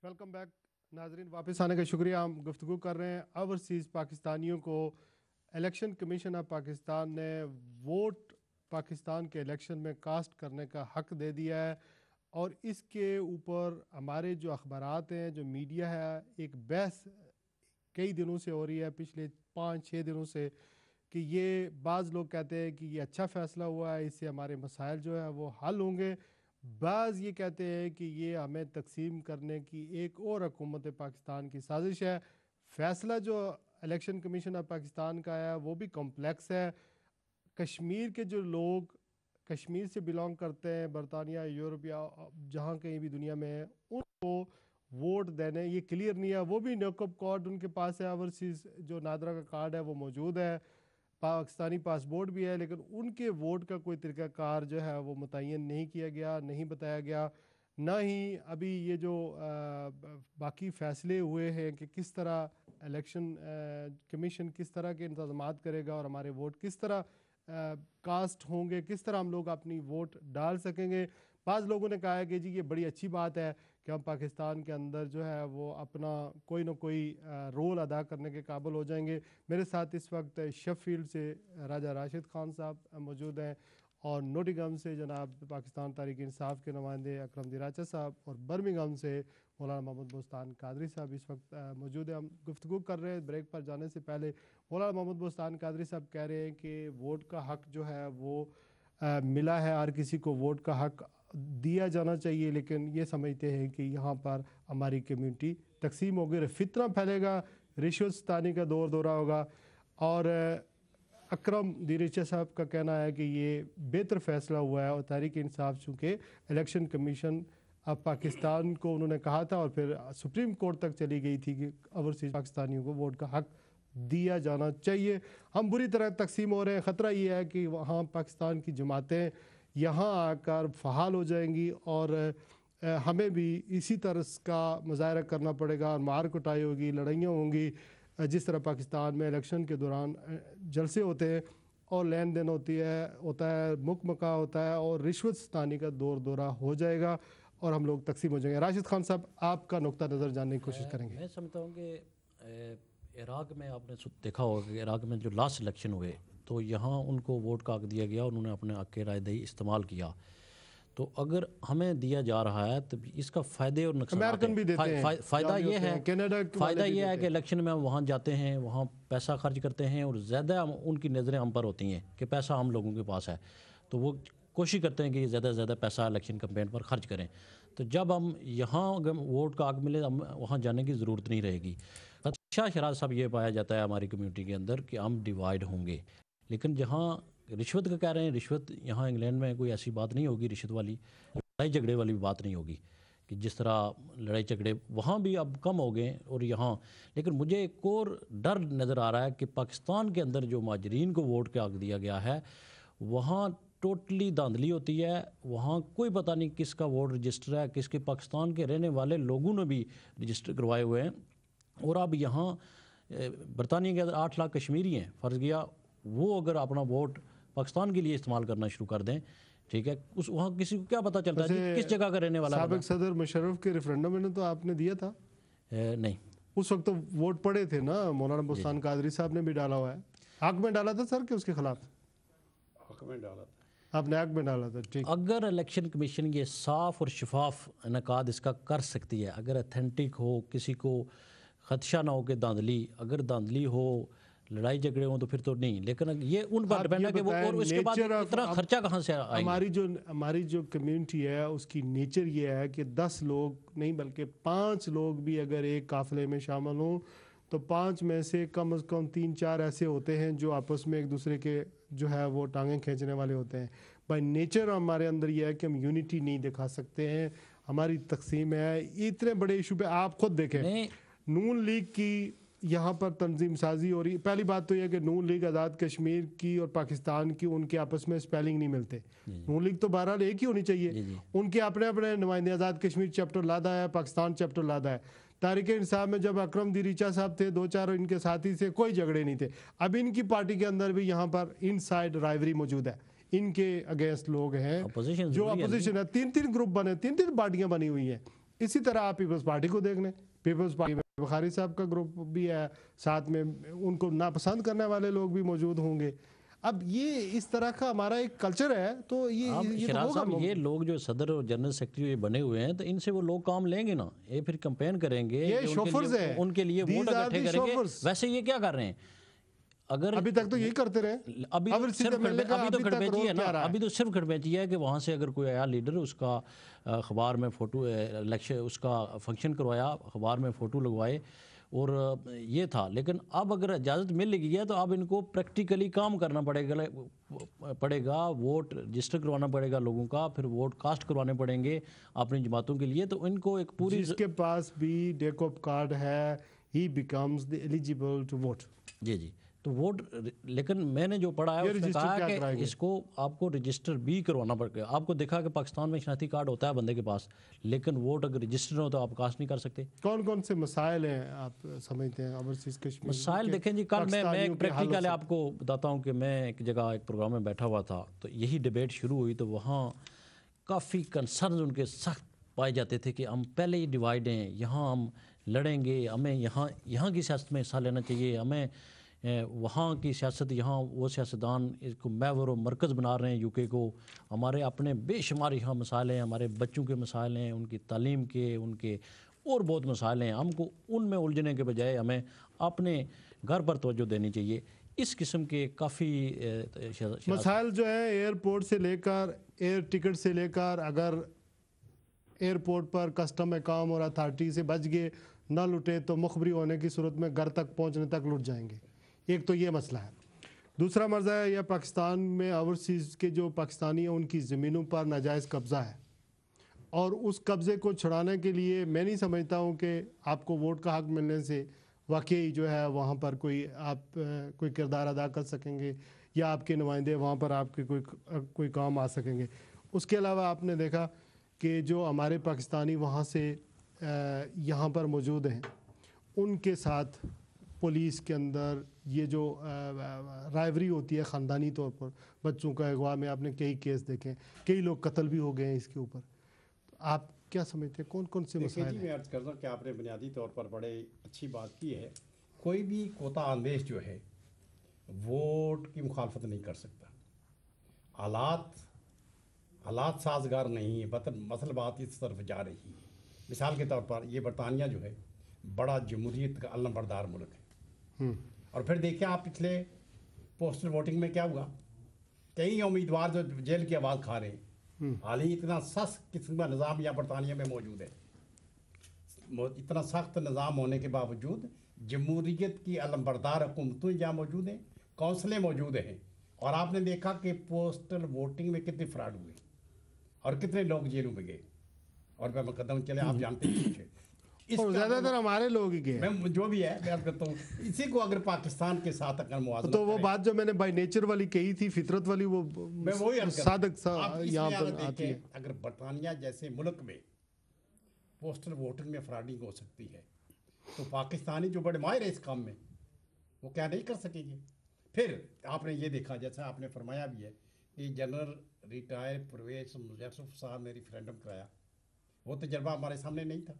Welcome back ناظرین، واپس آنے کا شکریہ۔ ہم گفتگو کر رہے ہیں اوورسیز پاکستانیوں کو الیکشن کمیشن آف پاکستان نے ووٹ پاکستان کے الیکشن میں کاسٹ کرنے کا حق دے دیا ہے، اور اس کے اوپر ہمارے جو اخبارات ہیں، جو میڈیا ہے، ایک بحث کئی دنوں سے ہو رہی ہے، پچھلے 5-6 دنوں سے، کہ یہ بعض لوگ کہتے ہیں کہ یہ اچھا فیصلہ ہوا ہے، اس سے ہمارے مسائل جو ہے وہ حل ہوں گے۔ بعض یہ کہتے ہیں کہ یہ ہمیں تقسیم کرنے کی ایک اور حکومت پاکستان کی سازش ہے۔ فیصلہ جو الیکشن کمیشن آف پاکستان کا ہے وہ بھی کمپلیکس ہے۔ کشمیر کے جو لوگ کشمیر سے بلانگ کرتے ہیں، برطانیہ، یورپ یا جہاں کہیں بھی دنیا میں ہیں، ان کو ووٹ دینے یہ کلیئر نہیں ہے۔ وہ بھی نوکب کارڈ ان کے پاس ہے، اوورسیز جو نادرا کا کارڈ ہے وہ موجود ہے، پاکستانی پاسپورٹ بھی ہے، لیکن ان کے ووٹ کا کوئی طریقہ کار جو ہے وہ متعین نہیں کیا گیا، نہیں بتایا گیا۔ نہ ہی ابھی یہ جو باقی فیصلے ہوئے ہیں کہ کس طرح الیکشن کمیشن کس طرح کے انتظامات کرے گا اور ہمارے ووٹ کس طرح کاسٹ ہوں گے، کس طرح ہم لوگ اپنی ووٹ ڈال سکیں گے۔ بعض لوگوں نے کہا ہے کہ جی یہ بڑی اچھی بات ہے کہ ہم پاکستان کے اندر جو ہے وہ اپنا کوئی نہ کوئی رول ادا کرنے کے قابل ہو جائیں گے۔ میرے ساتھ اس وقت شیفیلڈ سے راجہ راشد خان صاحب موجود ہیں، اور نوٹنگہم سے جناب پاکستان تحریک انصاف کے نمائندے اکرم دیراچہ صاحب، اور برمنگھم سے مولانا محمد بوستان قادری صاحب اس وقت موجود ہیں۔ ہم گفتگو کر رہے ہیں، بریک پر جانے سے پہلے مولانا محمد بوستان قادری صاحب کہہ رہے ہیں کہ ووٹ کا حق جو ہے وہ ملا ہے، ہر کسی کو ووٹ کا حق دیا جانا چاہیے، لیکن یہ سمجھتے ہیں کہ یہاں پر ہماری کمیونٹی تقسیم ہو گئی، فتنہ پھیلے گا، رشوت ستانی کا دورہ ہوگا۔ اور اکرم دیراچہ صاحب کا کہنا ہے کہ یہ بہتر فیصلہ ہوا ہے، اور تحریک انصاف چونکہ الیکشن کمیشن اب پاکستان کو انہوں نے کہا تھا اور پھر سپریم کورٹ تک چلی گئی تھی کہ اوورسیز پاکستانیوں کو ووٹ کا حق دیا جانا چاہیے۔ ہم بری طرح تقسیم ہو رہے ہیں، خطرہ یہ ہے کہ وہاں پاکستان کی جماعتیں یہاں آ کر فعال ہو جائیں گی، اور ہمیں بھی اسی طرز کا مظاہرہ کرنا پڑے گا، اور مار کٹائی ہوگی، لڑائیاں ہوں گی، جس طرح پاکستان میں الیکشن کے دوران جلسے ہوتے ہیں اور لین دین ہوتا ہے، مکمکہ ہوتا ہے، اور رشوت ستانی کا دورہ ہو جائے گا، اور ہم لوگ تقسیم ہو جائیں گے۔ راشد خان صاحب، آپ کا نقطہ نظر جاننے کی کوشش کریں گے۔ میں سمجھتا ہوں کہ عراق میں آپ نے دیکھا ہوگا کہ عراق میں جو لاسٹ الیکشن ہوئے تو یہاں ان کو ووٹ کا حق دیا گیا، انہوں نے اپنے حق کی رائے دہی استعمال کیا۔ تو اگر ہمیں دیا جا رہا ہے تو اس کا فائدے اور نقصانات ہیں۔ فائدہ یہ ہے کہ الیکشن میں ہم وہاں جاتے ہیں، وہاں پیسہ خرچ کرتے ہیں، اور زیادہ ان کی نظریں ہم پر ہوتی ہیں کہ پیسہ ہم لوگوں کے پاس ہے، تو وہ کوشش کرتے ہیں کہ زیادہ سے زیادہ پیسہ الیکشن کمپین پر خرچ کریں۔ تو جب ہم یہاں اگر ووٹ کا حق ملے، ہم وہاں جانے کی ضرورت نہیں رہے گی۔ خدشہ شراز صاحب یہ پایا جاتا ہے ہماری کمیونٹی کے اندر کہ ہم ڈیوائیڈ ہوں گے، لیکن جہاں رشوت کا کہہ رہے ہیں، رشوت یہاں انگلینڈ میں کوئی ایسی بات نہیں ہوگی، رشوت والی لڑائی جھگڑے والی بات نہیں ہوگی کہ جس طرح لڑائی جھگڑے وہاں بھی اب کم ہو گئے اور یہاں۔ لیکن مجھے ایک اور ڈر نظر آ رہا ہے کہ پاکستان کے اندر جو مہاجرین کو ووٹ کا حق دیا گیا ہے وہاں ٹوٹلی دھاندلی ہوتی ہے، وہاں کوئی پتہ نہیں کس کا ووٹ رجسٹر ہے، کس کے پاکستان کے رہنے والے لوگوں نے بھی رجسٹر کروائے ہوئے ہیں۔ اور اب یہاں برطانیہ کے اندر 8 لاکھ کشمیری ہیں، فرض کیا وہ اگر اپنا ووٹ پاکستان کے لیے استعمال کرنا شروع کر دیں، ٹھیک ہے، وہاں کسی کو کیا پتہ چلتا ہے کس جگہ کا رہنے والا۔ سابق صدر مشرف کے ریفرینڈم میں تو آپ نے دیا تھا؟ نہیں، اس وقت تو ووٹ پڑے تھے نا، مولانا بوستان قادری صاحب نے بھی ڈالا ہوا ہے۔ حق میں ڈالا تھا سر کہ اس کے خلاف؟ حق میں ڈالا تھا۔ آپ نے حق میں ڈالا تھا، ٹھیک۔ اگر الیکشن کمیشن یہ صاف اور شفاف انعقاد اس کا کر سکتی ہے، اگر اتھینٹک ہو، کسی کو خدشہ نہ ہو کہ دھاندلی، اگر دھاندلی ہو، لڑائی جھگڑے ہوں تو پھر تو نہیں، لیکن یہ ان پر ڈیپینڈ ہے کہ وہ، اور اس کے بعد اتنا خرچہ کہاں سے آئے گا۔ ہماری جو کمیونٹی ہے اس کی نیچر یہ ہے کہ 10 لوگ نہیں بلکہ 5 لوگ بھی اگر ایک قافلے میں شامل ہوں تو 5 میں سے کم از کم 3-4 ایسے ہوتے ہیں جو آپس میں ایک دوسرے کے جو ہے وہ ٹانگیں کھینچنے والے ہوتے ہیں۔ بائی نیچر ہمارے اندر یہ ہے کہ ہم یونٹی نہیں دکھا سکتے ہیں، ہماری تقسیم ہے۔ اتنے بڑے ایشو پہ آپ خود دیکھیں، نون لیگ کی یہاں پر تنظیم سازی ہو رہی۔ پہلی بات تو یہ کہ نون لیگ آزاد کشمیر کی اور پاکستان کی ان کے آپس میں سپیلنگ نہیں ملتے۔ نون لیگ تو بہرحال ایک ہی ہونی چاہیے، ان کے اپنے اپنے نمائندے، آزاد کشمیر چیپٹر لادا ہے، پاکستان چیپٹر لادا ہے۔ تحریک انصاف میں جب اکرم دیراچہ صاحب تھے، 2-4 ان کے ساتھی سے کوئی جھگڑے نہیں تھے۔ اب ان کی پارٹی کے اندر بھی یہاں پر ان سائڈ رائیوری موجود ہے، ان کے اگینسٹ لوگ ہیں جو اپوزیشن ہے، 3 گروپ بنے، 3 پارٹیاں بنی ہوئی ہیں۔ इसी तरह आप पीपल्स पार्टी को देख लें, पीपल्स पार्टी में बुखारी साहब का ग्रुप भी है, साथ में उनको नापसंद करने वाले लोग भी मौजूद होंगे। अब ये इस तरह का हमारा एक कल्चर है, तो ये तो शराज होगा। साहब, ये लोग जो सदर और जनरल सेक्रेटरी बने हुए हैं, तो इनसे वो लोग काम लेंगे ना, ये फिर कंपेन करेंगे, ये शोफर्स हैं, उनके लिए वोट इकट्ठे करेंगे। वैसे ये क्या कर रहे हैं? अगर अभी तक तो यही करते रहे, अभी तो सिर्फ खड़बेची है ना, अभी तो सिर्फ खड़बेची है कि वहाँ से अगर कोई आया लीडर, उसका अखबार में फ़ोटो, इलेक्शन उसका फंक्शन करवाया, अखबार में फ़ोटो लगवाए, और ये था। लेकिन अब अगर इजाज़त मिल गई है तो अब इनको प्रैक्टिकली काम करना पड़ेगा, वोट रजिस्टर करवाना पड़ेगा लोगों का, फिर वोट कास्ट करवाने पड़ेंगे अपनी जमातों के लिए। तो इनको एक पूरी, जिसके पास भी डेकोप कार्ड है, ही becomes the eligible to vote. जी, तो वोट, लेकिन मैंने जो पढ़ा है उसने कहा कि इसको आपको रजिस्टर भी करवाना पड़ेगा। आपको देखा कि पाकिस्तान में शनाख्ती कार्ड होता है बंदे के पास, लेकिन वोट अगर रजिस्टर हो तो आप कास्ट नहीं कर सकते। कौन कौन से मसाइल हैं आप समझते हैं ओवरसीज कश्मीर? मसाइल देखें जी, कल मैं एक प्रैक्टिकल आपको बताता हूँ कि मैं एक जगह एक प्रोग्राम में बैठा हुआ था, तो यही डिबेट शुरू हुई, तो वहाँ काफ़ी कंसर्न उनके सख्त पाए जाते थे कि हम पहले ही डिवाइड हैं, यहाँ हम लड़ेंगे, हमें यहाँ की सियासत में हिस्सा लेना चाहिए, हमें वहाँ की सियासत, यहाँ वो सियासतदान इसको महवर और मरकज़ बना रहे हैं यूके को, हमारे अपने बेशुमार यहाँ मसाइल हैं, हमारे बच्चों के मसाइल हैं, उनकी तालीम के, उनके और बहुत मसाइल हैं, हमको उनमें उलझने के बजाय हमें अपने घर पर तवज्जो देनी चाहिए। इस किस्म के काफ़ी मसाइल जो है, एयरपोर्ट से लेकर, एयर टिकट से लेकर, अगर एयरपोर्ट पर कस्टम एकाम और अथॉरिटी से बच गए, ना लुटे तो मुखबरी होने की सूरत में घर तक पहुँचने तक लुट जाएंगे। एक तो ये मसला है। दूसरा मसला है यह पाकिस्तान में ओवरसीज़ के जो पाकिस्तानी हैं उनकी ज़मीनों पर नाजायज़ कब्ज़ा है, और उस कब्ज़े को छुड़ाने के लिए मैं नहीं समझता हूँ कि आपको वोट का हक़ मिलने से वाकई जो है वहाँ पर कोई किरदार अदा कर सकेंगे, या आपके नुमाइंदे वहाँ पर आपके कोई काम आ सकेंगे। उसके अलावा आपने देखा कि जो हमारे पाकिस्तानी वहाँ से यहाँ पर मौजूद हैं, उनके साथ पुलिस के अंदर ये जो राइवरी होती है ख़ानदानी तौर पर, बच्चों का अगवा में आपने कई केस देखे, कई लोग कत्ल भी हो गए हैं इसके ऊपर। तो आप क्या समझते हैं, कौन कौन से मसाइल हैं? मैं अर्ज़ करता हूँ कि आपने बुनियादी तौर पर बड़े अच्छी बात की है। कोई भी कोता अंदेश जो है वोट की मुखालफत नहीं कर सकता। हालात साजगार नहीं है, मसल बात इस तरफ जा रही है। मिसाल के तौर पर ये बरतानिया जो है बड़ा जमहूरियत का अलमबरदार मुल्क है, और फिर देखिए आप पिछले पोस्टल वोटिंग में क्या हुआ, कई उम्मीदवार जो जेल की आवाज़ खा रहे हैं। हाल ही इतना सख्त किस्म का निज़ाम यहाँ बरतानिया में मौजूद है, इतना सख्त निज़ाम होने के बावजूद जमहूरियत की अलमबरदार हुकूमतें यहाँ मौजूद हैं, कौंसलें मौजूद हैं, और आपने देखा कि पोस्टल वोटिंग में कितने फ्रॉड हुए और कितने लोग जेलों में गए, और मैं मुकदम चले, आप जानते हैं ज़्यादातर हमारे लोग ही गए। मैं जो भी है मैं करता हूँ, इसी को अगर पाकिस्तान के साथ अगर मुआवजा, तो वो बात जो मैंने बाय नेचर वाली कही थी, फितरत वाली, वो मैं वही सादक यहाँ पर आती है। अगर बरतानिया जैसे मुल्क में पोस्टल वोटिंग में फ्रॉडिंग हो सकती है, तो पाकिस्तानी जो बड़े माहिर है इस काम में, वो क्या नहीं कर सकेंगे। फिर आपने ये देखा, जैसा आपने फरमाया भी है कि जनरल रिटायर परवेज मुशर्रफ साहब ने रिफरेंडम कराया, वो तजर्बा हमारे सामने नहीं था।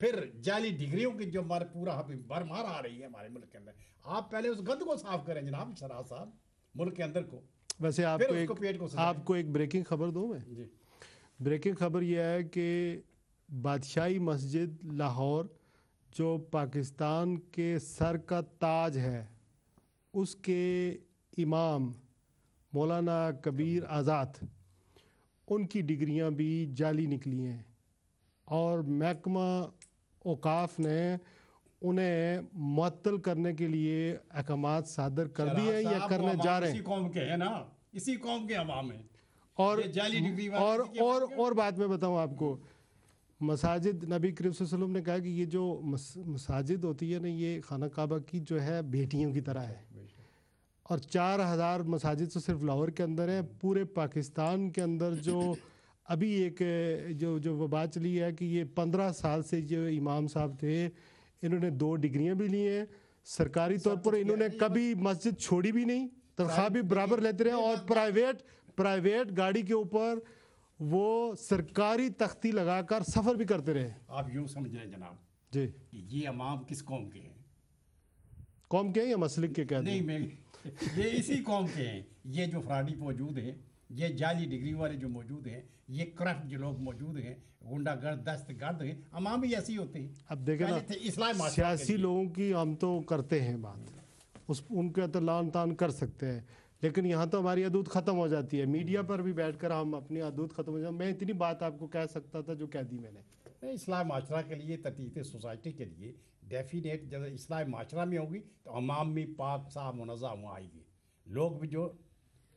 फिर जाली डिग्रियों की जो हमारे पूरा भरमार आ रही है हमारे मुल्क के अंदर, आप पहले उस गंद को साफ करें जनाब शराज साहब, मुल्क के अंदर को। वैसे आपको एक ब्रेकिंग खबर दूं मैं जी। ब्रेकिंग खबर यह है कि बादशाही मस्जिद लाहौर जो पाकिस्तान के सर का ताज है, उसके इमाम मौलाना कबीर आज़ाद, उनकी डिग्रियां भी जाली निकली हैं, और महकमा औकाफ ने उन्हें मुअत्तल करने के लिए अहकामात सादर कर दिए हैं या करने जा रहे हैं। इसी कौम के हैं ना, इसी कौम के अवाम हैं, और जाली डिग्री और बात मैं बताऊं आपको, मसाजिद, नबी करीम सल्लल्लाहु अलैहि वसल्लम ने कहा कि ये जो मसाजिद होती है ना, ये खाना काबा की जो है बेटियों की तरह है, और 4000 मसाजिद तो सिर्फ लाहौर के अंदर है। पूरे पाकिस्तान के अंदर जो अभी एक जो वो बात चली है कि ये 15 साल से जो इमाम साहब थे, इन्होंने 2 डिग्रियां भी ली हैं सरकारी तौर पर, इन्होंने कभी मस्जिद छोड़ी भी नहीं, तनख्वाह भी बराबर लेते रहे, और प्राइवेट गाड़ी के ऊपर वो सरकारी तख्ती लगाकर सफ़र भी करते रहे। आप यूँ समझ रहे हैं जनाब जी, कि ये अवाम किस कौम के हैं? कौम के हैं या मसलिक के कहते नहीं, हैं? मैं ये इसी कौम के हैं। ये जो फ्राडी मौजूद हैं, ये जाली डिग्री वाले जो मौजूद हैं, ये करप्ट जो लोग मौजूद हैं, गुंडागर्द दस्तगर्द हैं, अवाम भी ऐसी होती हैं। अब देखें ना, पहले थे इस्लाम माशरा के सियासी लिए। लोगों की हम तो करते हैं बात, उनके तो लान तान कर सकते हैं, लेकिन यहाँ तो हमारी हदूद ख़त्म हो जाती है। मीडिया पर भी बैठकर हम अपनी हदूद ख़त्म हो जाए। मैं इतनी बात आपको कह सकता था जो कह दी मैंने। नहीं, इस्लाम माशरा के लिए, तरतीब सोसाइटी के लिए डेफिनेट जब इस्लाम माशरा में होगी तो अवाम भी पाक साफ मुनज़्ज़म आएगी, लोग भी जो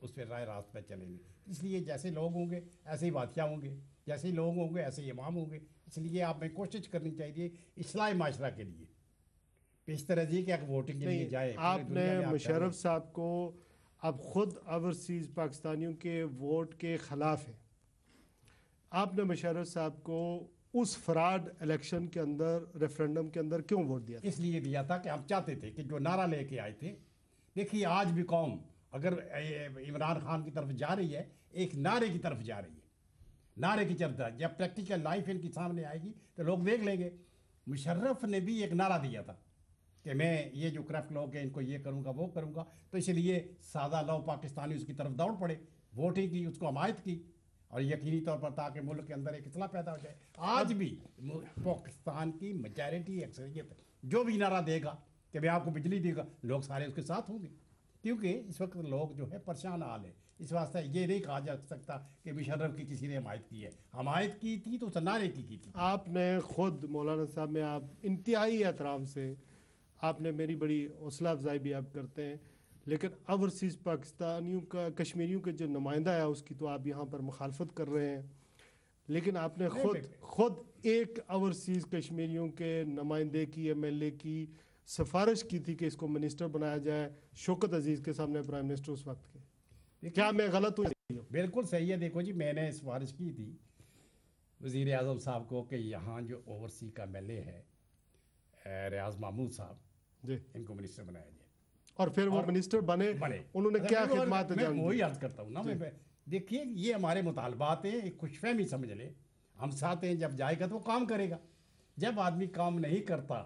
उस पर राय रास्त पर चलेंगे। इसलिए जैसे लोग होंगे ऐसे ही बातियाँ होंगे, जैसे ही लोग होंगे ऐसे ही इमाम होंगे। इसलिए आप में कोशिश करनी चाहिए इस्लाम माशरा के लिए पेशतरजी के वोटिंग के लिए जाए। पूरी आपने दुनिया में आप मुशर्रफ साहब को अब खुद ओवरसीज़ पाकिस्तानियों के वोट के ख़िलाफ़ है, आपने मुशर्रफ साहब को उस फ्रॉड इलेक्शन के अंदर, रेफरेंडम के अंदर क्यों वोट दिया था? इसलिए दिया था कि हम चाहते थे कि जो नारा लेके आए थे, देखिए आज भी कौम अगर इमरान खान की तरफ जा रही है, एक नारे की तरफ जा रही है, नारे की चलता है। जब प्रैक्टिकल लाइफ इनके सामने आएगी तो लोग देख लेंगे। मुशर्रफ ने भी एक नारा दिया था कि मैं ये जो करप्ट लोग हैं इनको ये करूँगा वो करूँगा, तो इसलिए सादा लो पाकिस्तानी उसकी तरफ दौड़ पड़े, वोटिंग की, उसको हमायत की, और यकीनी तौर पर ताकि मुल्क के अंदर एक इस्लाह पैदा हो जाए। आज भी पाकिस्तान की मेजॉरिटी अक्सरियत जो भी नारा देगा कि मैं आपको बिजली देगा, लोग सारे उसके साथ होंगे, क्योंकि इस वक्त लोग जो है परेशान हाल है। इस वास्ते ये नहीं कहा जा सकता कि मुशर्रफ की किसी ने हमायत की है। हमायत की थी तो उस नारे की थी। आपने खुद मौलाना साहब में आप इंतहाई एहतराम से, आपने मेरी बड़ी हौसला अफजाई भी आप करते हैं, लेकिन ओवरसीज़ पाकिस्तानियों का, कश्मीरियों के जो नुमाइंदा है उसकी तो आप यहाँ पर मुखालफत कर रहे हैं। लेकिन आपने खुद एक ओवरसीज़ कश्मीरियों के नुमाइंदे की, MLA की सिफारिश की थी कि इसको मिनिस्टर बनाया जाए, शौकत अजीज़ के सामने, प्राइम मिनिस्टर उस वक्त के। क्या मैं गलत हूँ? बिल्कुल सही है। देखो जी, मैंने सिफारिश की थी वज़ीर आज़म साहब को कि यहाँ जो ओवरसी का MLA है रियाज महमूद साहब जी, इनको मिनिस्टर बनाया जाए, और फिर वो मिनिस्टर बने। उन्होंने क्या खिदमत मैं वही अर्ज करता हूँ ना। मैं देखिए, ये हमारे मुतालबात हैं, एक खुशफहमी समझ ले। हम चाहते हैं जब जाएगा तो वो काम करेगा। जब आदमी काम नहीं करता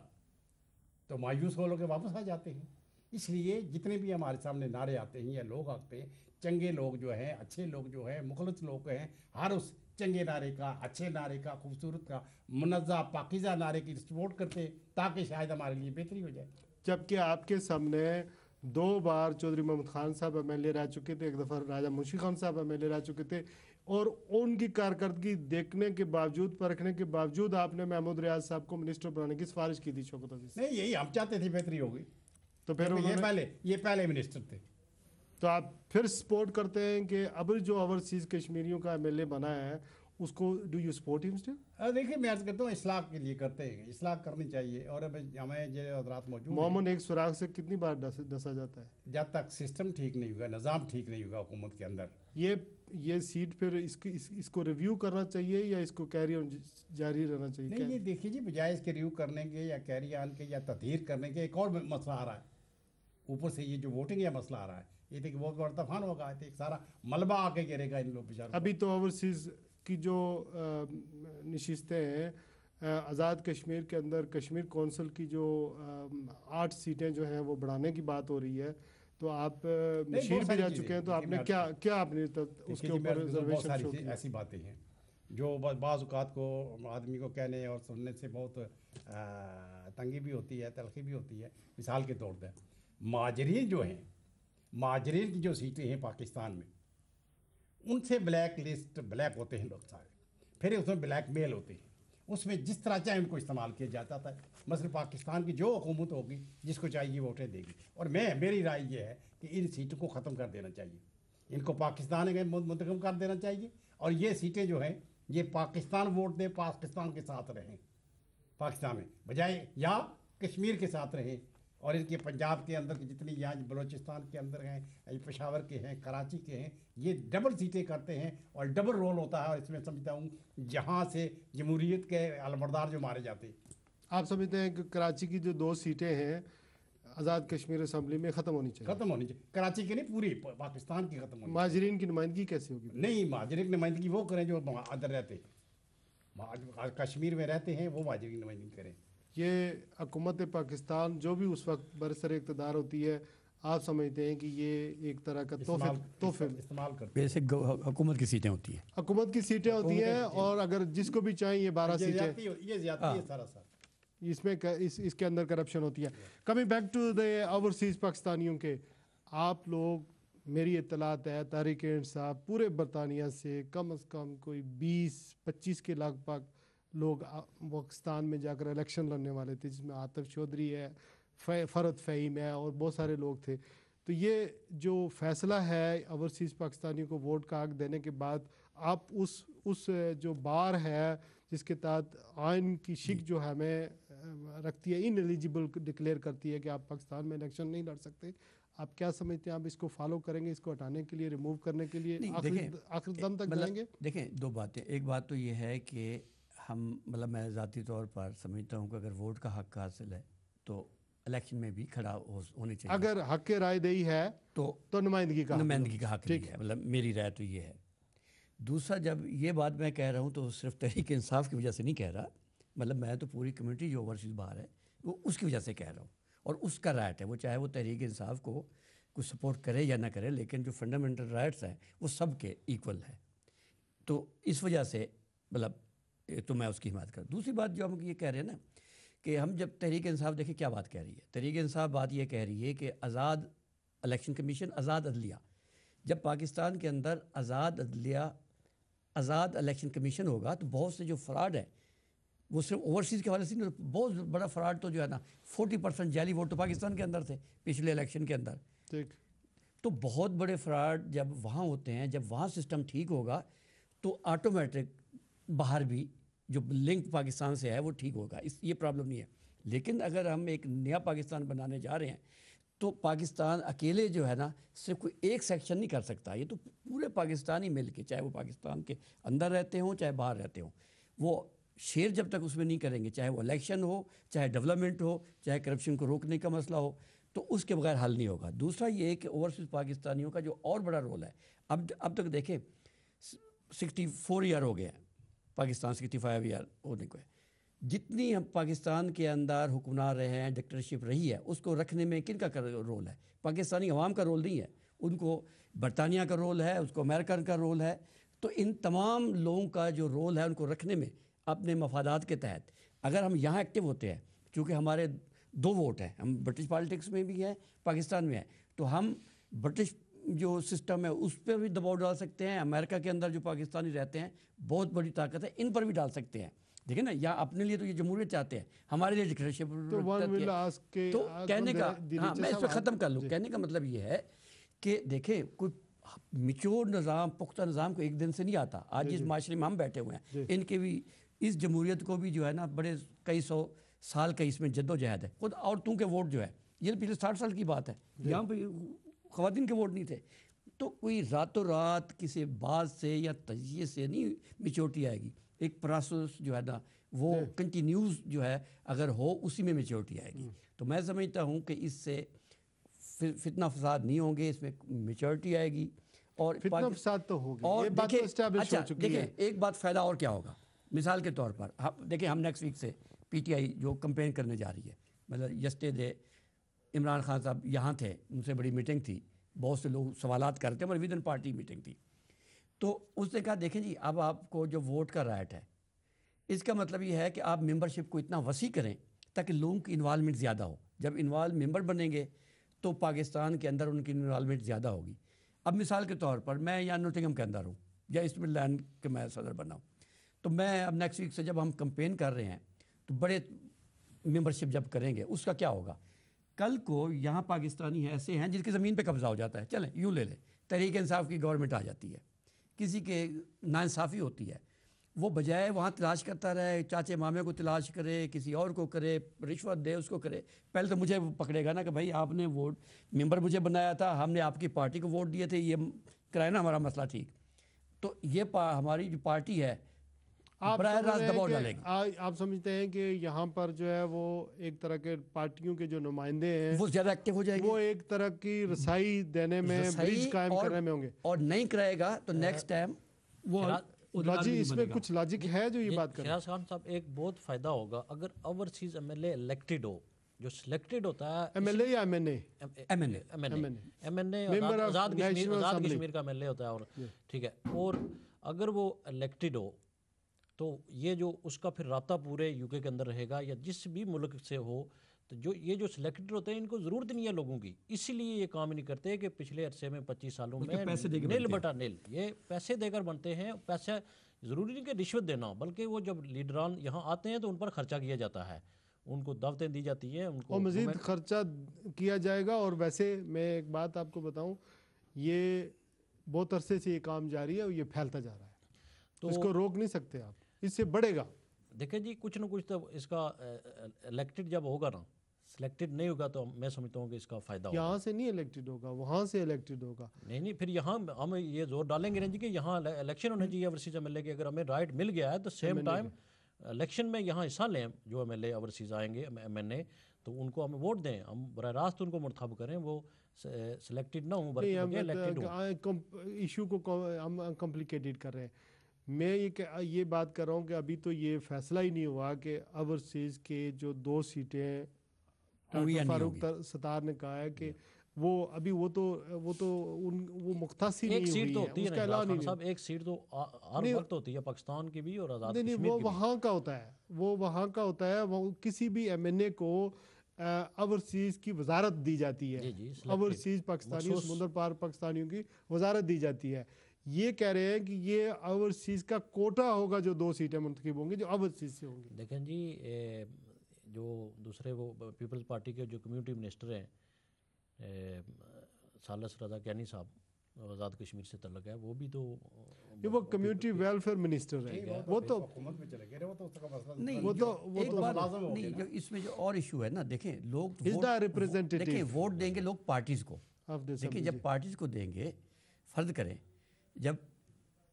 तो मायूस हो लोग वापस आ जाते हैं। इसलिए जितने भी हमारे सामने नारे आते हैं या लोग आते हैं, चंगे लोग जो हैं, अच्छे लोग जो हैं, मुखलस लोग हैं, हर उस चंगे नारे का, अच्छे नारे का, खूबसूरत का, मुनज़्ज़ा पाकीज़ा नारे की सपोर्ट करते हैं ताकि शायद हमारे लिए बेहतरी हो जाए। जबकि आपके सामने 2 बार चौधरी मोहम्मद खान साहब MLA रह चुके थे, एक दफ़ा राजा मुंशी खान साहब MLA रह चुके थे, और उनकी कारकर्दगी देखने के बावजूद, परखने के बावजूद आपने महमूद रियाज साहब को मिनिस्टर बनाने की सिफारिश की थी शौकत अजीज। नहीं, यही हम चाहते थे बेहतरी होगी। तो फिर ये पहले मिनिस्टर थे। तो आप फिर सपोर्ट करते हैं कि अब जो ओवरसीज़ कश्मीरियों का MLA बना है उसको, do you support him still? देखिए, मैं अर्ज करता हूँ इस्लाह के लिए करते हैं, इस्लाह करनी चाहिए। और अब हमें जो हज़रात मौजूद हैं, मोमन एक सुराग से कितनी बार डसा जाता है? जब तक सिस्टम ठीक नहीं होगा, निज़ाम ठीक नहीं होगा हुकूमत के अंदर। ये सीट फिर इसको रिव्यू करना चाहिए या इसको कैरी ऑन जारी रहना चाहिए? नहीं, ये देखिए जी, बजाय इसके रिव्यू करने के या कैरी ऑन के या तदहीर करने के, एक और मसला आ रहा है ऊपर से। ये जो वोटिंग या मसला आ रहा है, ये देखिए बहुत बड़ा तूफान होगा, एक सारा मलबा आके गिरेगा इन लोग बेचारों। अभी तो ओवरसीज़ की जो नशिस्तें हैं, आज़ाद कश्मीर के अंदर कश्मीर कौंसिल की जो 8 सीटें जो हैं वो बढ़ाने की बात हो रही है, तो आप मशीर भी रह चुके हैं, तो आपने क्या आपने उसके ऊपर रिजर्वेशन शो किया? ऐसी बातें हैं जो बाज़ औक़ात को आदमी को कहने और सुनने से बहुत तंगी भी होती है, तलखी भी होती है। मिसाल के तौर पर माजरीन जो हैं, माजरीन की जो सीटें हैं पाकिस्तान में, उनसे ब्लैक होते हैं लोग सारे, फिर उसमें ब्लैक मेल होते हैं, उसमें जिस तरह चाहे उनको इस्तेमाल किया जाता था। मसलन पाकिस्तान की जो हुकूमत होगी जिसको चाहिए वोटें देगी। और मेरी राय ये है कि इन सीटों को ख़त्म कर देना चाहिए, इनको पाकिस्तान में मुंतखब कर देना चाहिए, और ये सीटें जो हैं ये पाकिस्तान वोट दे, पाकिस्तान के साथ रहें, पाकिस्तान में बजाय या कश्मीर के साथ रहें। और इनके पंजाब के अंदर की जितनी यहाँ बलूचिस्तान के अंदर हैं, पेशावर के हैं, कराची के हैं, ये डबल सीटें करते हैं और डबल रोल होता है। और इसमें समझता हूँ जहाँ से जमहूरियत के अलमबरदार जो मारे जाते हैं। आप समझते हैं कि कराची की जो 2 सीटें हैं, आज़ाद कश्मीर असम्बली में ख़त्म होनी चाहिए। खत्म होनी चाहिए, कराची की नहीं, पूरी पाकिस्तान की खत्म होनी महाजरीन की नुमाइंदगी कैसे होगी? चाहिए। नहीं, महाजरीन की नुमाइंदगी वो करें जो अंदर रहते हैं, कश्मीर में रहते हैं, वो महाजरीन की नुमाइंदगी करें। ये हुकूमत पाकिस्तान जो भी उस वक्त बरसर इक़्तिदार होती है, आप समझते हैं कि ये एक तरह का तोहफे इस्तेमाल करते बेसिक हुकूमत की सीटें होती हैं, हुकूमत की सीटें होती हैं, और अगर जिसको भी चाहिए ये 12 हैं। सीटें, ये ज्यादती है सारा। इसके अंदर करप्शन होती है। Coming back to the overseas पाकिस्तानियों के, आप लोग, मेरी इत्तलात है तहरीक इंसाफ पूरे बरतानिया से कम कोई 20-25 के लगभग लोग पाकिस्तान में जाकर इलेक्शन लड़ने वाले थे, जिसमें आतिफ चौधरी है, फ़रद फ़हीम है और बहुत सारे लोग थे। तो ये जो फ़ैसला है ओवरसीज़ पाकिस्तानियों को वोट का हक देने के बाद, आप उस जो बार है जिसके तहत आइन की शिक जो है हमें रखती है, इन एलिजिबल डिक्लेयर करती है कि आप पाकिस्तान में इलेक्शन नहीं लड़ सकते, आप क्या समझते हैं? आप इसको फॉलो करेंगे, इसको हटाने के लिए, रिमूव करने के लिए आखिर दम तक जाएंगे? देखें, दो बातें। एक बात तो ये है कि हम, मतलब मैं ज़ाती तौर पर समझता हूँ कि अगर वोट का हक हासिल है तो इलेक्शन में भी खड़ा होने चाहिए। अगर हक के राय दही है तो नुमाइंदगी का हक नहीं है, मतलब मेरी राय तो ये है। दूसरा, जब ये बात मैं कह रहा हूँ तो सिर्फ तहरीक इंसाफ की वजह से नहीं कह रहा, मतलब मैं तो पूरी कम्युनिटी जो ओवरसीज़ बाहर है वो उसकी वजह से कह रहा हूँ, और उसका राइट है, वो चाहे वो तहरीक इंसाफ को कुछ सपोर्ट करे या ना करे, लेकिन जो फंडामेंटल राइट्स हैं वो सब के इक्वल है। तो इस वजह से मतलब तो मैं उसकी हिमायत करूँ। दूसरी बात जो हम ये कह रहे हैं ना कि हम जब तहरीक इंसाफ, देखिए क्या बात कह रही है तहरीक इंसाफ, बात ये कह रही है कि आज़ाद इलेक्शन कमीशन, आज़ाद अदलिया, जब पाकिस्तान के अंदर आज़ाद अदलिया, आज़ाद इलेक्शन कमीशन होगा तो बहुत से जो फ्रॉड है वो सिर्फ ओवरसीज़ के हवाले से नहीं, बहुत बड़ा फ्रॉड तो जो है ना 40% जाली वोट तो पाकिस्तान के अंदर थे पिछले इलेक्शन के अंदर। ठीक, तो बहुत बड़े फ्रॉड जब वहाँ होते हैं, जब वहाँ सिस्टम ठीक होगा तो ऑटोमेटिक बाहर भी जो लिंक पाकिस्तान से है वो ठीक होगा, ये प्रॉब्लम नहीं है। लेकिन अगर हम एक नया पाकिस्तान बनाने जा रहे हैं तो पाकिस्तान अकेले जो है ना सिर्फ कोई एक सेक्शन नहीं कर सकता, ये तो पूरे पाकिस्तानी मिल के, चाहे वो पाकिस्तान के अंदर रहते हों चाहे बाहर रहते हों, वो शेयर जब तक उसमें नहीं करेंगे, चाहे वो इलेक्शन हो, चाहे डेवलपमेंट हो, चाहे करप्शन को रोकने का मसला हो, तो उसके बगैर हल नहीं होगा। दूसरा ये है कि ओवरसीज़ पाकिस्तानियों का जो और बड़ा रोल है, अब तक देखें 64 ईयर हो गए हैं पाकिस्तान, 65 ईयर होने को है, जितनी हम पाकिस्तान के अंदर हुक्मरान रहे हैं, डिक्टेटरशिप रही है, उसको रखने में किनका रोल है? पाकिस्तानी अवाम का रोल नहीं है, उनको बरतानिया का रोल है, उसको अमेरिकन का रोल है। तो इन तमाम लोगों का जो रोल है उनको रखने में अपने मफादात के तहत अगर हम यहाँ एक्टिव होते हैं, चूँकि हमारे 2 वोट हैं, हम ब्रिटिश पॉलिटिक्स में भी हैं, पाकिस्तान में हैं, तो हम ब्रिटिश जो सिस्टम है उस पर भी दबाव डाल सकते हैं। अमेरिका के अंदर जो पाकिस्तानी रहते हैं बहुत बड़ी ताकत है, इन पर भी डाल सकते हैं। देखिए ना, यहाँ अपने लिए तो ये जमहूरियत चाहते हैं, हमारे लिए डिक्टेटरशिप। तो कहने का, हाँ मैं इस पर ख़त्म कर लूँ, कहने का मतलब ये है कि देखें, कोई मिच्योर निज़ाम, पुख्ता निज़ाम को एक दिन से नहीं आता। आज जिस माशरे में हम बैठे हुए हैं, इनके भी, इस जमहूरियत को भी जो है ना बड़े कई 100 साल का इसमें जद्दोजहद है। खुद औरतों के वोट जो है ये पिछले 60 साल की बात है, यहाँ पर ख़वातीन के वोट नहीं थे। तो कोई रातों रात किसी बात से या तजिए से नहीं मेच्योरिटी आएगी, एक प्रोसेस जो है ना वो कंटिन्यूस जो है अगर हो, उसी में मेच्योरिटी आएगी। तो मैं समझता हूँ कि इससे फितना फसाद नहीं होंगे, इसमें मेच्योरिटी आएगी और फितना फसाद तो होगी। और ये बात तो एस्टैब्लिश हो चुकी है। एक बात फ़ायदा और क्या होगा, मिसाल के तौर पर देखिए, हम नेक्स्ट वीक से PTI जो कंपेन करने जा रही है, मतलब यस्टरडे इमरान खान साहब यहाँ थे, उनसे बड़ी मीटिंग थी, बहुत से लोग सवालात करते हैं, मगर विद इन पार्टी मीटिंग थी। तो उसने कहा देखें जी, अब आपको जो वोट का राइट है, इसका मतलब ये है कि आप मेंबरशिप को इतना वसी करें ताकि लोगों की इन्वॉल्वमेंट ज़्यादा हो। जब इन्वॉल्व मेंबर बनेंगे तो पाकिस्तान के अंदर उनकी इन्वॉल्वमेंट ज़्यादा होगी। अब मिसाल के तौर पर मैं यहाँ नोटिंगम के अंदर हूँ या ईस्ट मिडलैंड के मैं सदर बना हूँ, तो मैं अब नेक्स्ट वीक से जब हम कंपेन कर रहे हैं तो बड़े मेंबरशिप जब करेंगे उसका क्या होगा, कल को यहाँ पाकिस्तानी ऐसे हैं जिनकी ज़मीन पे कब्ज़ा हो जाता है, चलें यूँ ले लें, तहरीक इंसाफ की गवर्नमेंट आ जाती है, किसी के नाइंसाफ़ी होती है, वो बजाय वहाँ तलाश करता रहे, चाचे मामे को तलाश करे, किसी और को करे, रिश्वत दे, उसको करे, पहले तो मुझे पकड़ेगा ना कि भाई आपने वोट, मेंबर मुझे बनाया था, हमने आपकी पार्टी को वोट दिए थे, ये कराए ना हमारा मसला ठीक। तो ये हमारी जो पार्टी है आप براہ समझ راست रहे हैं دباؤ कि ڈالے گی، آپ سمجھتے ہیں کہ یہاں پر جو ہے وہ ایک طرح کے پارٹیوں کے جو نمائندے ہیں وہ زیادہ ایکٹیو ہو جائیں گے، وہ ایک طرح کی رسائی دینے میں، برج صحیح، قائم کرنے میں ہوں گے. اور نہیں کرے گا تو نیکسٹ ٹائم وہ لاجی اس میں کچھ لاجک ہے جو یہ بات کریں؟ شہراز خان صاحب ایک بہت فائدہ ہوگا اگر اوورسیز ایم ایل اے الیکٹڈ ہو. جو سلیکٹڈ ہوتا ہے ایم ایل اے یا ایم این اے؟ ایم این اے، ایم این اے Member of Azad National Assembly. Kashmir کا ایم ایل اے ہوتا ہے. اور ٹھیک ہے، اور اگر وہ الیکٹڈ ہو تو یہ جو اس کا پھر رابطہ پورے یو کے اندر رہے گا یا جس بھی ملک سے ہو. تو جو یہ جو سلیکٹڈ ہوتے ہیں ان کو ضرورت نہیں ہے لوگوں کی، اسی لیے یہ کام نہیں کرتے کہ پچھلے عرصے میں 25 سالوں میں نیل بٹا نیل یہ پیسے دے کر بنتے ہیں. پیسے ضروری نہیں کہ رشوت دینا، بلکہ وہ جب لیڈران یہاں آتے ہیں تو ان پر خرچہ کیا جاتا ہے، ان کو دعوتیں دی جاتی ہیں، ان کو اور مزید خرچہ کیا جائے گا. اور ویسے میں ایک بات آپ کو بتاؤں، یہ بہت عرصے سے یہ کام جاری ہے اور یہ پھیلتا جا رہا ہے، تو اس کو روک نہیں سکتے آپ، اس سے بڑھے گا. دیکھیں جی کچھ نہ کچھ تو اس کا الیکٹڈ جب ہوگا نا، سلیکٹڈ نہیں ہوگا تو میں سمجھتا ہوں کہ اس کا فائدہ ہوگا. یہاں سے نہیں الیکٹڈ ہوگا، وہاں سے الیکٹڈ ہوگا. نہیں پھر یہاں ہم یہ زور ڈالیں گے جی کہ یہاں الیکشن ہونے چاہیے اوورسیز ایم ایل اے کے. اگر ہمیں رائٹ مل گیا ہے تو سیم ٹائم الیکشن میں یہاں حصہ لیں جو ایم ایل اے اوورسیز آئیں گے ایم این اے، تو ان کو ہم ووٹ دیں، ہم براہ راست ان کو منتخب کریں، وہ سلیکٹڈ نہ ہوں بلکہ الیکٹڈ ہوں. ایشو کو ہم کمپلیکیٹڈ کر رہے ہیں. میں یہ بات کر رہا ہوں کہ ابھی تو یہ فیصلہ ہی نہیں ہوا کہ اوورسیز کے جو 2 سیٹیں ڈاکٹر فاروق ستار نے کہا ہے کہ وہ ابھی وہ مختص ہی نہیں ہوئی ہے. ایک سیٹ تو ہوتی ہے نا اعلان خان صاحب، ایک سیٹ تو ہر وقت ہوتی ہے پاکستان کی بھی اور آزاد کشمیر کی بھی. وہ وہاں کا ہوتا ہے، وہ وہاں کا ہوتا ہے. وہ کسی بھی ایم این اے کو اوورسیز کی وزارت دی جاتی ہے، اوورسیز پاکستانیوں، سمندر پار پاکستانیوں کی وزارت دی جاتی ہے. یہ کہہ رہے ہیں کہ یہ اوورسیز کا کوٹا ہوگا جو 2 سیٹیں منتخب ہوں گی جو اوورسیز سے ہوں گی. دیکھیں جی جو دوسرے وہ پیپلز پارٹی کے جو کمیونٹی منسٹر ہیں ثالث رضا کینی صاحب، آزاد کشمیر سے تعلق ہے، وہ بھی تو وہ کمیونٹی ویلفیئر منسٹر ہیں. وہ تو حکومت میں چلے گئے، وہ تو اس کا مسئلہ نہیں، وہ تو نہیں، جو اس میں جو اور ایشو ہے نا، دیکھیں لوگ دیکھیں ووٹ دیں گے لوگ پارٹیز کو. دیکھیں جب پارٹیز کو دیں گے، فرض کریں جب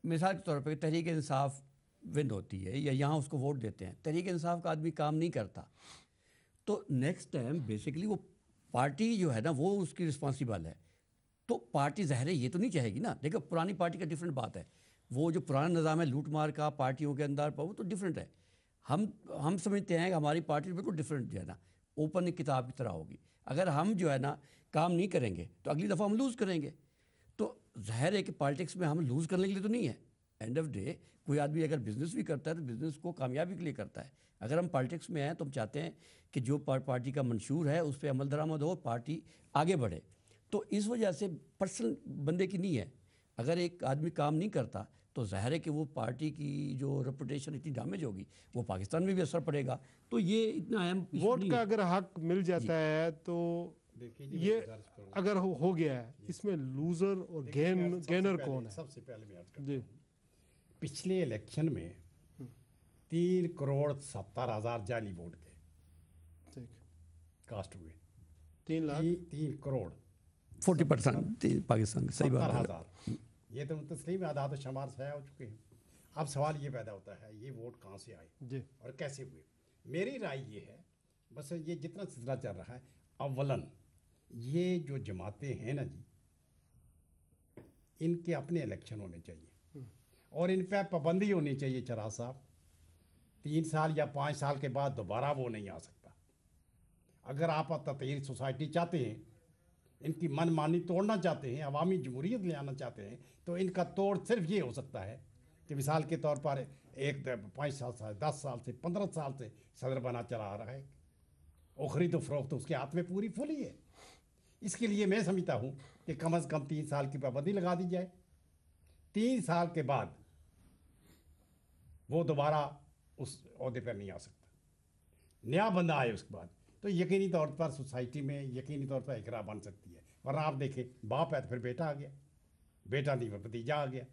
مثال کے طور پہ تحریک انصاف ون ہوتی ہے یا یہاں اس کو ووٹ دیتے ہیں، تحریک انصاف کا آدمی کام نہیں کرتا تو نیکسٹ ٹائم بیسیکلی وہ پارٹی جو ہے نا وہ اس کی رسپانسیبل ہے. تو پارٹی ظاہر ہے یہ تو نہیں چاہے گی نا. دیکھو پرانی پارٹی کا ڈفرینٹ بات ہے، وہ جو پرانا نظام ہے لوٹ مار کا پارٹیوں کے اندر وہ تو ڈفرینٹ ہے. ہم سمجھتے ہیں کہ ہماری پارٹی بالکل ڈفرینٹ جو ہے نا اوپن کتاب کی طرح ہوگی. اگر ہم جو ہے نا کام نہیں کریں گے تو اگلی دفعہ ہم لوز کریں گے. تو ظاہر ہے کہ پالیٹکس میں ہم لوز کرنے کے لیے تو نہیں ہے. اینڈ آف ڈے کوئی آدمی اگر بزنس بھی کرتا ہے تو بزنس کو کامیابی کے لیے کرتا ہے. اگر ہم پالیٹکس میں ہیں تو ہم چاہتے ہیں کہ جو پارٹی کا منشور ہے اس پہ عمل درآمد ہو، پارٹی آگے بڑھے. تو اس وجہ سے پرسنل بندے کی نہیں ہے. اگر ایک آدمی کام نہیں کرتا تو ظاہر ہے کہ وہ پارٹی کی جو ریپوٹیشن اتنی ڈیمیج ہوگی وہ پاکستان میں بھی اثر پڑے گا. تو یہ اتنا اہم ووٹ کا اگر حق مل جاتا ہے تو یہ اگر ہو گیا ہے، اس میں لوزر اور گینر کون ہے؟ سب سے پہلے میں عرض کرتا ہوں، پچھلے الیکشن میں 3,70,000 جعلی ووٹ تھے کاسٹ ہوئے. 3 کروڑ 40% پاکستان کا. صحیح بات ہے. یہ تو تسلیم اعداد و شمار سے ہو چکے ہیں. اب سوال یہ پیدا ہوتا ہے یہ ووٹ کہاں سے آئے اور کیسے ہوئے. میری رائے یہ ہے، بس یہ جتنا سلسلہ چل رہا ہے، اولاً یہ جو جماعتیں ہیں نا جی، ان کے اپنے الیکشن ہونے چاہیے اور ان پہ پابندی ہونی چاہیے. چراغ صاحب 3 سال یا 5 سال کے بعد دوبارہ وہ نہیں آ سکتا. اگر آپ تطہیر سوسائٹی چاہتے ہیں، ان کی من مانی توڑنا چاہتے ہیں، عوامی جمہوریت لے آنا چاہتے ہیں، تو ان کا توڑ صرف یہ ہو سکتا ہے کہ مثال کے طور پر ایک 5 سال سے 10 سال سے 15 سال سے صدر بنا چلا آ رہا ہے، اور خرید و فروخت اس کے ہاتھ میں پوری فلی ہے. اس کے لیے میں سمجھتا ہوں کہ کم از کم 3 سال کی پابندی لگا دی جائے. 3 سال کے بعد وہ دوبارہ اس عہدے پر نہیں آ سکتا. نیا بندہ آئے اس کے بعد تو یقینی طور پر سوسائٹی میں یقینی طور پر اقرا بن سکتی ہے. ورنہ آپ دیکھیں باپ ہے تو پھر بیٹا آ گیا، بیٹا نہیں بھتیجا آ گیا،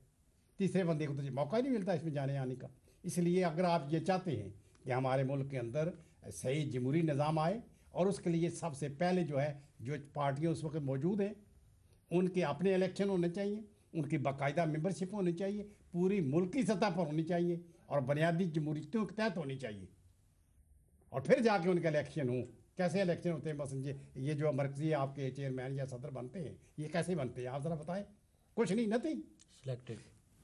تیسرے بندے کو تو موقع ہی نہیں ملتا اس میں جانے آنے کا. اس لیے اگر آپ یہ چاہتے ہیں کہ ہمارے ملک کے اندر صحیح جمہوری نظام آئے، اور اس کے لیے سب سے پہلے جو ہے جو پارٹیاں اس وقت موجود ہیں ان کے اپنے الیکشن ہونے چاہیے، ان کی باقاعدہ ممبرشپ ہونی چاہیے، پوری ملکی سطح پر ہونی چاہیے، اور بنیادی جمہوریتوں کے تحت ہونی چاہیے، اور پھر جا کے ان کا الیکشن ہو. کیسے الیکشن ہوتے ہیں؟ بس یہ جو مرکزی آپ کے چیئرمین یا صدر بنتے ہیں، یہ کیسے بنتے ہیں آپ ذرا بتائیں. کچھ نہیں، نتھنگ. سلیکٹڈ.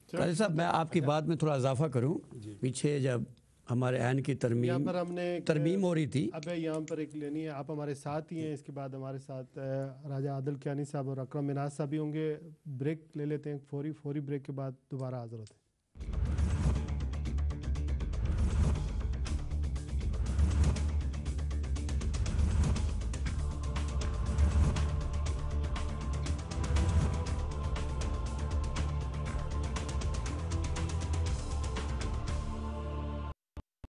قاضی صاحب میں آپ کی بات میں تھوڑا اضافہ کروں. پیچھے جب ہمارے عین کی یہاں پر ہم نے ترمیم ہو رہی تھی، اب یہاں پر ایک لینی ہے. آپ ہمارے ساتھ ہی ہیں. اس کے بعد ہمارے ساتھ راجہ عادل کیانی صاحب اور اکرم مناز صاحب بھی ہوں گے. بریک لے لیتے ہیں، فوری بریک کے بعد دوبارہ حاضر ہوتے ہیں.